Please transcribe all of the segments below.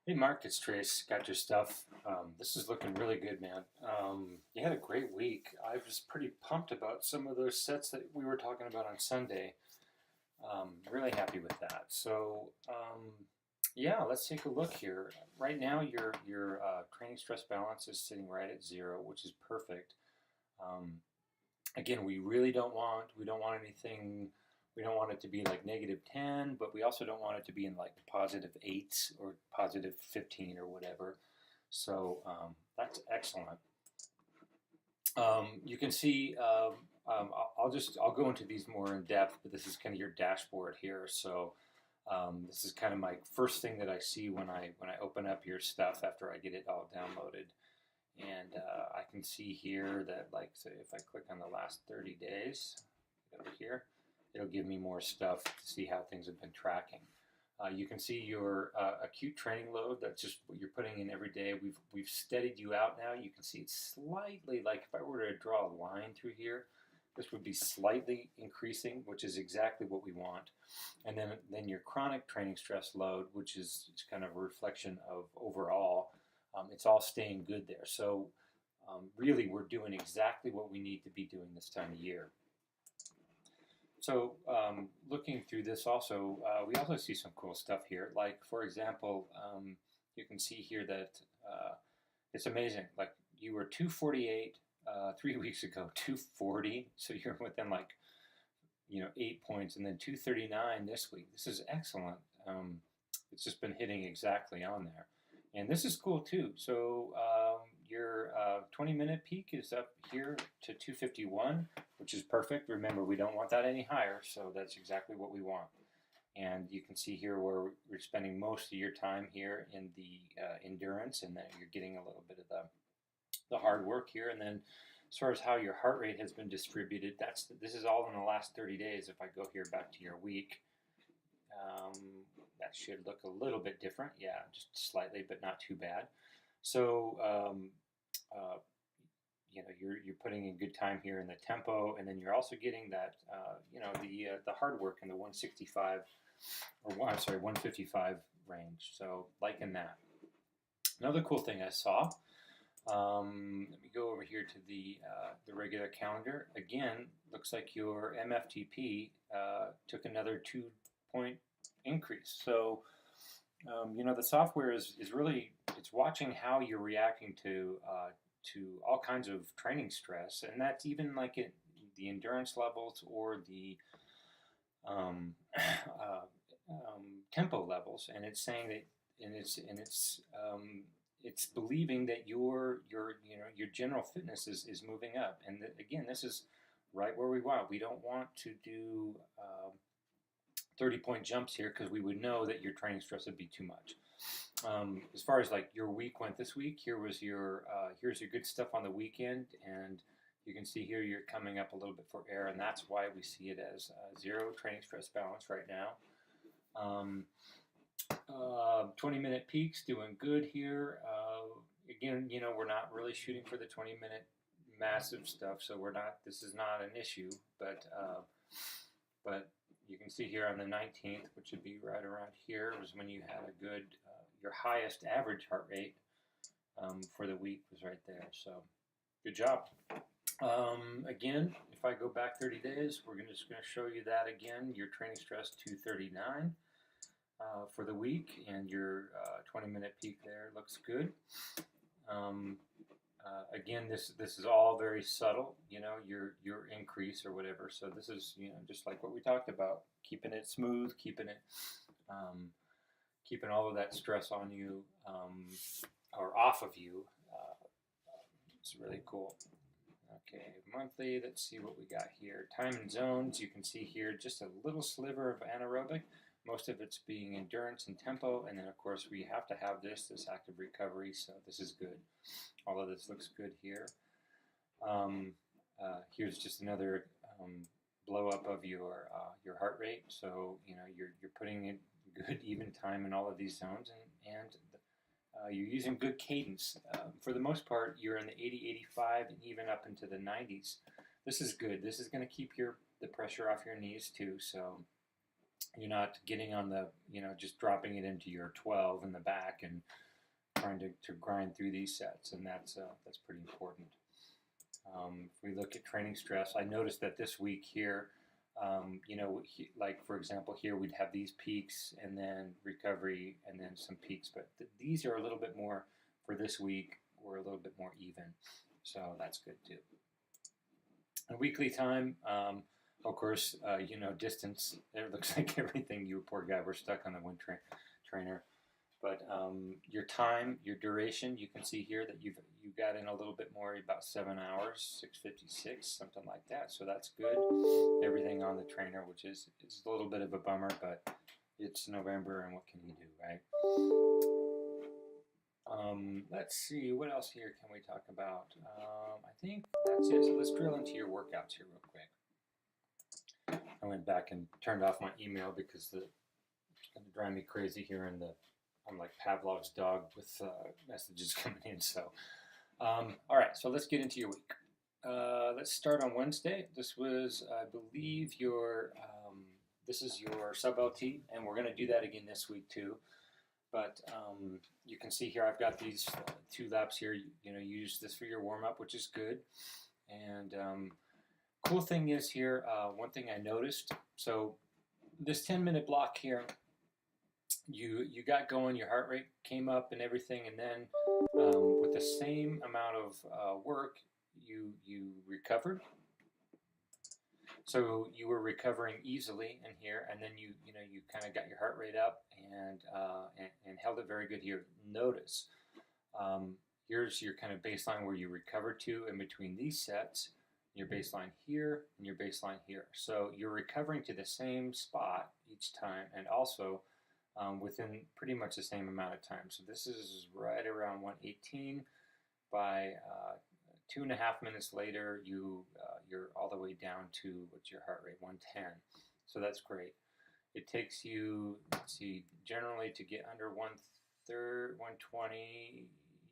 Hey Mark, it's Trace. Got your stuff. This is looking really good, man. You had a great week. I was pretty pumped about some of those sets that we were talking about on Sunday. Really happy with that. Yeah, let's take a look here. Right now, your training stress balance is sitting right at zero, which is perfect. Um, Again, we don't want anything. We don't want it to be like -10, but we also don't want it to be in like +8 or +15 or whatever. That's excellent. You can see. I'll go into these more in depth, but this is kind of your dashboard here. This is kind of my first thing that I see when I open up your stuff after I get it all downloaded. And I can see here that, like, say, if I click on the last 30 days over here, it'll give me more stuff to see how things have been tracking. You can see your acute training load. That's just what you're putting in every day. We've steadied you out now. You can see it's slightly, like if I were to draw a line through here, this would be slightly increasing, which is exactly what we want. And then your chronic training stress load, which is kind of a reflection of overall, it's all staying good there. Really, we're doing exactly what we need to be doing this time of year. Looking through this also, we also see some cool stuff here. Like, for example, you can see here that it's amazing. Like, you were 248 3 weeks ago, 240. So you're within, like, 8 points, and then 239 this week. This is excellent. It's just been hitting exactly on there. And this is cool too. Your 20-minute peak is up here to 251, which is perfect. Remember, we don't want that any higher, so that's exactly what we want. And you can see here where we're spending most of your time here in the endurance, and then you're getting a little bit of the hard work here. And then as far as how your heart rate has been distributed, this is all in the last 30 days. If I go here back to your week, um, that should look a little bit different. Yeah, just slightly, but not too bad. So, uh, you're putting in good time here in the tempo, and then you're also getting that, the hard work in the 165, or I'm sorry, 155 range. So, liking that. Another cool thing I saw. Let me go over here to the regular calendar. Again, looks like your MFTP took another 2 point increase. The software is really, it's watching how you're reacting to all kinds of training stress, and that's even like the endurance levels or the um, tempo levels, and it's saying that, it's believing that your general fitness is moving up, and again, this is right where we want. We don't want to do 30-point jumps here because we would know that your training stress would be too much. As far as like your week went this week, here's your good stuff on the weekend, and you can see here you're coming up a little bit for air, and that's why we see it as zero training stress balance right now. 20-minute peaks doing good here. Again, we're not really shooting for the 20-minute massive stuff, so this is not an issue, but you can see here on the 19th, which would be right around here, was when you had a good, your highest average heart rate for the week was right there. So good job. Again, if I go back 30 days, we're just going to show you that again. Your training stress 239 for the week, and your 20-minute peak there looks good. Again, this is all very subtle, your increase or whatever. So this is, just like what we talked about, keeping it smooth, keeping all of that stress on you, or off of you. It's really cool. Okay, monthly, let's see what we got here. Time and zones, you can see here just a little sliver of anaerobic. Most of it's being endurance and tempo, and then of course we have to have this active recovery, so this is good. All of this looks good here. Here's just another blow up of your heart rate. So you're putting in good even time in all of these zones, and you're using good cadence. For the most part, you're in the 80, 85, and even up into the 90s. This is good. This is going to keep the pressure off your knees too. So You're not getting on the, just dropping it into your 12 in the back and trying to grind through these sets, and that's pretty important. If we look at training stress, I noticed that this week here, like for example here we'd have these peaks and then recovery and then some peaks, but these are a little bit more for this week. We're a little bit more even, so that's good too. And weekly time, of course, distance. It looks like everything. You poor guy, we're stuck on the wind trainer. But your time, your duration, you can see here that you got in a little bit more, about 7 hours, 6:56, something like that. So that's good. Everything on the trainer, which is a little bit of a bummer, but it's November, and what can you do, right? Let's see, what else here can we talk about? I think that's it. So let's drill into your workouts here real quick. I went back and turned off my email because it's going to drive me crazy here I'm like Pavlov's dog with messages coming in. So, all right, so let's get into your week. Let's start on Wednesday. This was, I believe, this is your sub-LT, and we're going to do that again this week too. But you can see here I've got these 2 laps here. You use this for your warm-up, which is good. And cool thing is here, one thing I noticed, so this 10-minute block here, you got going, your heart rate came up and everything, and then with the same amount of work, you recovered. So you were recovering easily in here, and then you kind of got your heart rate up and held it very good here. Notice here's your kind of baseline where you recovered to in between these sets. Your baseline here and your baseline here. So you're recovering to the same spot each time, and also within pretty much the same amount of time. So this is right around 118. By 2.5 minutes later, you're all the way down to what's your heart rate, 110. So that's great. It takes you, let's see, generally to get under 120,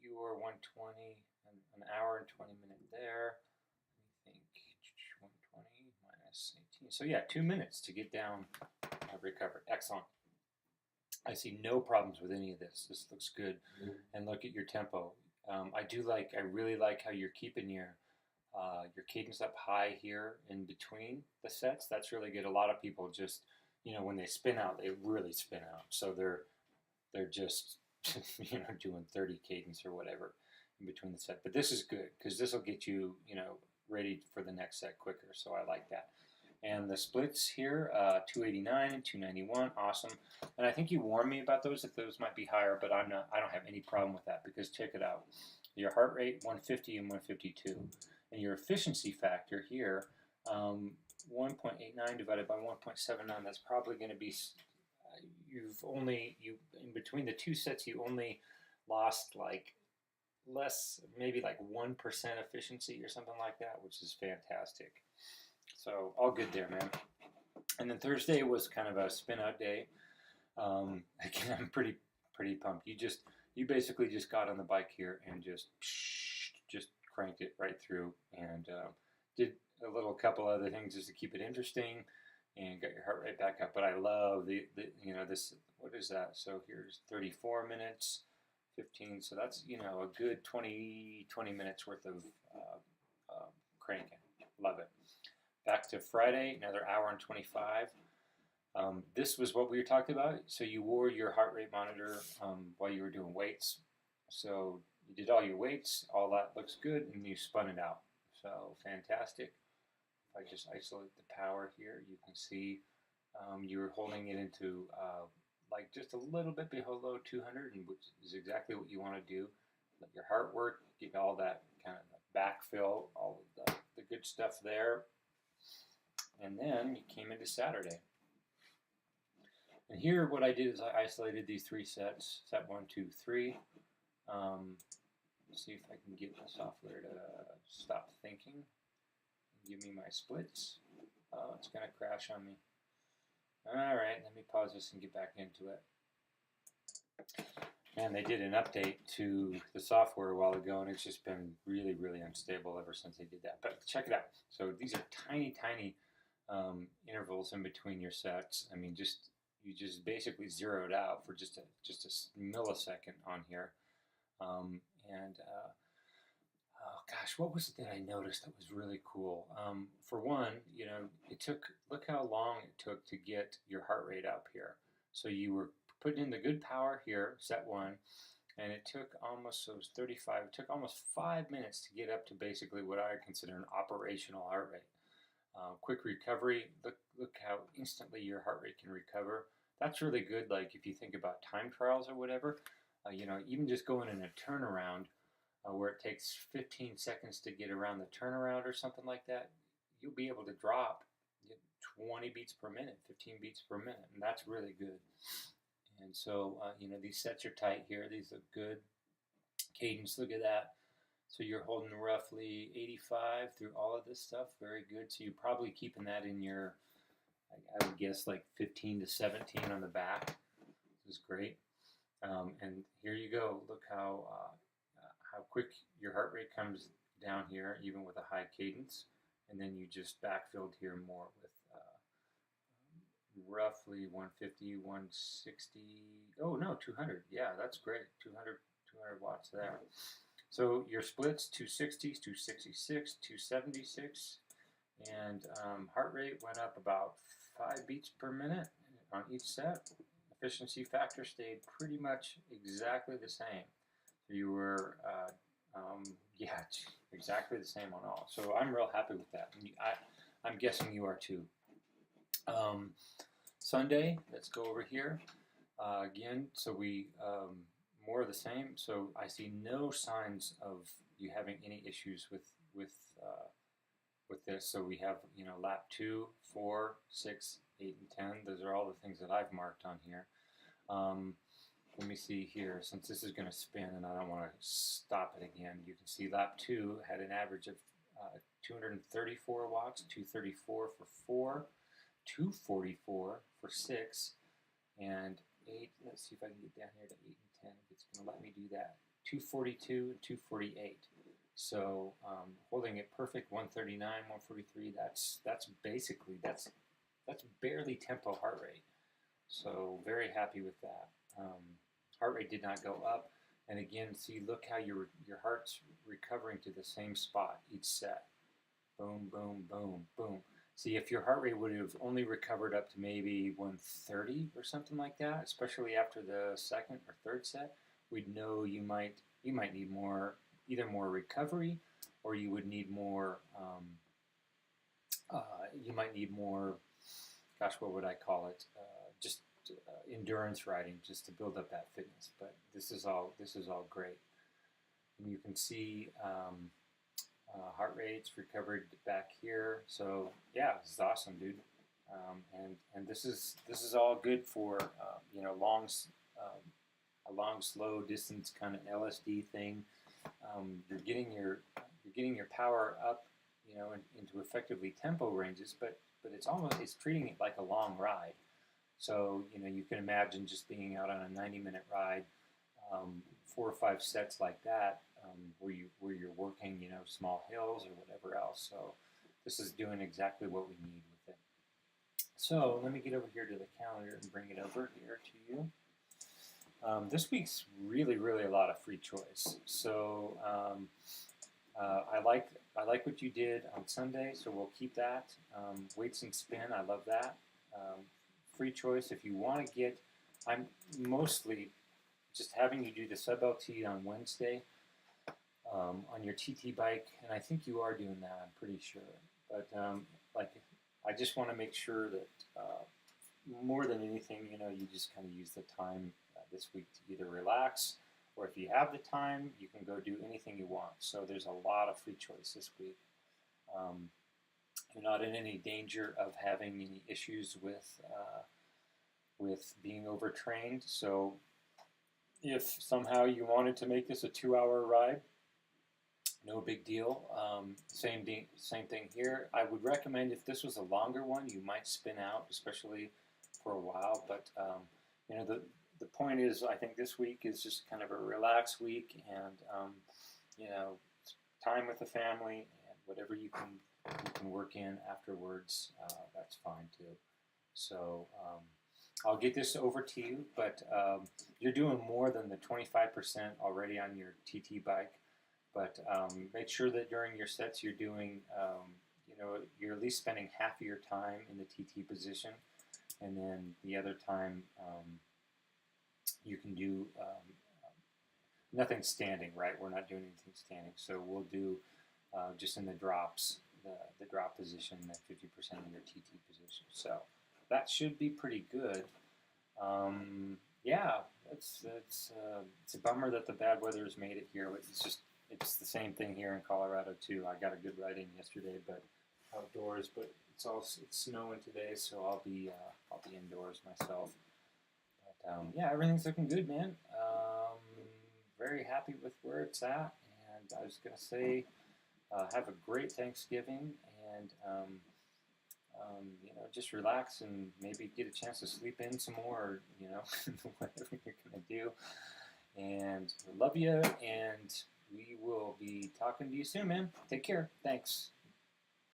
you were 120, an hour and 20 minutes there. Let me think, 120 minus 18. So yeah, 2 minutes to get down recovered. Excellent. I see no problems with any of this. This looks good. And look at your tempo. I really like how you're keeping your cadence up high here in between the sets. That's really good. A lot of people just, when they spin out, they really spin out. So they're just, doing 30 cadence or whatever in between the set. But this is good because this will get you, ready for the next set quicker. So I like that. And the splits here, 289 and 291, awesome. And I think you warned me about those, that those might be higher, but I don't have any problem with that, because check it out. Your heart rate, 150 and 152. And your efficiency factor here, 1.89 divided by 1.79, that's probably going to be, in between the 2 sets, you only lost like less, maybe like 1% efficiency or something like that, which is fantastic. So all good there, man. And then Thursday was kind of a spin out day. Again, I'm pretty pumped. You basically just got on the bike here and just cranked it right through, and did a couple other things just to keep it interesting, and got your heart rate back up. But I love this. What is that? So here's 34 minutes, 15. So that's a good 20 minutes worth of cranking. Love it. Back to Friday, another hour and 25. This was what we were talking about. So you wore your heart rate monitor while you were doing weights. So you did all your weights, all that looks good, and you spun it out. So fantastic. If I just isolate the power here, you can see you were holding it into like just a little bit below 200, which is exactly what you want to do. Let your heart work, get all that kind of backfill, all of the good stuff there. And then you came into Saturday. And here what I did is I isolated these 3 sets, set 1, 2, 3. See if I can get the software to stop thinking and give me my splits. Oh, it's going to crash on me. All right, let me pause this and get back into it. And they did an update to the software a while ago, and it's just been really, really unstable ever since they did that. But check it out. So these are tiny intervals in between your sets. I mean, you just basically zeroed out for just a millisecond on here. And oh gosh, what was it that I noticed that was really cool? For one, look how long it took to get your heart rate up here. So you were putting in the good power here, set one, and it took almost, so it was 35, it took almost 5 minutes to get up to basically what I consider an operational heart rate. Quick recovery, look how instantly your heart rate can recover. That's really good, like if you think about time trials or whatever, even just going in a turnaround where it takes 15 seconds to get around the turnaround or something like that, you'll be able to drop 20 beats per minute, 15 beats per minute, and that's really good. And so, these sets are tight here. These look good. Cadence, look at that. So you're holding roughly 85 through all of this stuff. Very good. So you're probably keeping that in your, I would guess, like 15 to 17 on the back. This is great. And here you go. Look how quick your heart rate comes down here, even with a high cadence. And then you just backfilled here more with roughly 150, 160. Oh, no, 200. Yeah, that's great. 200 watts there. So your splits, 260s, 266, 276. And heart rate went up about 5 beats per minute on each set. Efficiency factor stayed pretty much exactly the same. So you were, exactly the same on all. So I'm real happy with that. I'm guessing you are too. Sunday, let's go over here. Again, so we, more of the same. So I see no signs of you having any issues with this. So we have, lap 2, 4, 6, 8, and 10. Those are all the things that I've marked on here. Let me see here, since this is going to spin and I don't want to stop it again. You can see lap 2 had an average of 234 watts, 234 for 4, 244 for 6, and 8. Let's see if I can get down here to 8 and 10. If it's going to let me do that. 242 and 248. So holding it perfect, 139, 143. That's basically that's barely tempo heart rate. So very happy with that. Heart rate did not go up, and again, see, look how your heart's recovering to the same spot each set. Boom, boom, boom, boom. See, if your heart rate would have only recovered up to maybe 130 or something like that, especially after the second or third set, we'd know you might need more, either more recovery, or you would need more. You might need more. Gosh, what would I call it? Just endurance riding, just to build up that fitness. But this is all great. And you can see heart rates recovered back here. So yeah, this is awesome, dude. And this is all good for a long slow distance kind of LSD thing. You're getting your power up, into effectively tempo ranges, but it's treating it like a long ride. So you can imagine just being out on a 90-minute ride, 4 or 5 sets like that, where you're working small hills or whatever else. So this is doing exactly what we need with it. So let me get over here to the calendar and bring it over here to you. This week's really a lot of free choice. So I like what you did on Sunday, so we'll keep that. Weights and spin, I love that. Free choice, if you want to get, I'm mostly just having you do the sub-LT on Wednesday on your TT bike, and I think you are doing that, I'm pretty sure. But I just want to make sure that more than anything, you just kind of use the time this week to either relax, or if you have the time, you can go do anything you want. So there's a lot of free choice this week. You're not in any danger of having any issues with being overtrained. So if somehow you wanted to make this a 2-hour ride, no big deal. Same thing here. I would recommend if this was a longer one, you might spin out, especially for a while. But the point is, I think this week is just kind of a relaxed week, and time with the family, and whatever you can you can work in afterwards, that's fine too. So I'll get this over to you, but you're doing more than the 25% already on your TT bike. But make sure that during your sets you're doing, you're at least spending half of your time in the TT position, and then the other time you can do nothing standing, right? We're not doing anything standing, so we'll do just in the drops, the drop position, that 50% of your TT position. So that should be pretty good. Yeah, it's a bummer that the bad weather has made it here. It's the same thing here in Colorado too. I got a good ride in yesterday, but outdoors. But it's snowing today, so I'll be indoors myself. But yeah, everything's looking good, man. Very happy with where it's at, and I was gonna say, have a great Thanksgiving, and just relax and maybe get a chance to sleep in some more, whatever you're gonna do. And I love you, and we will be talking to you soon, man. Take care. Thanks.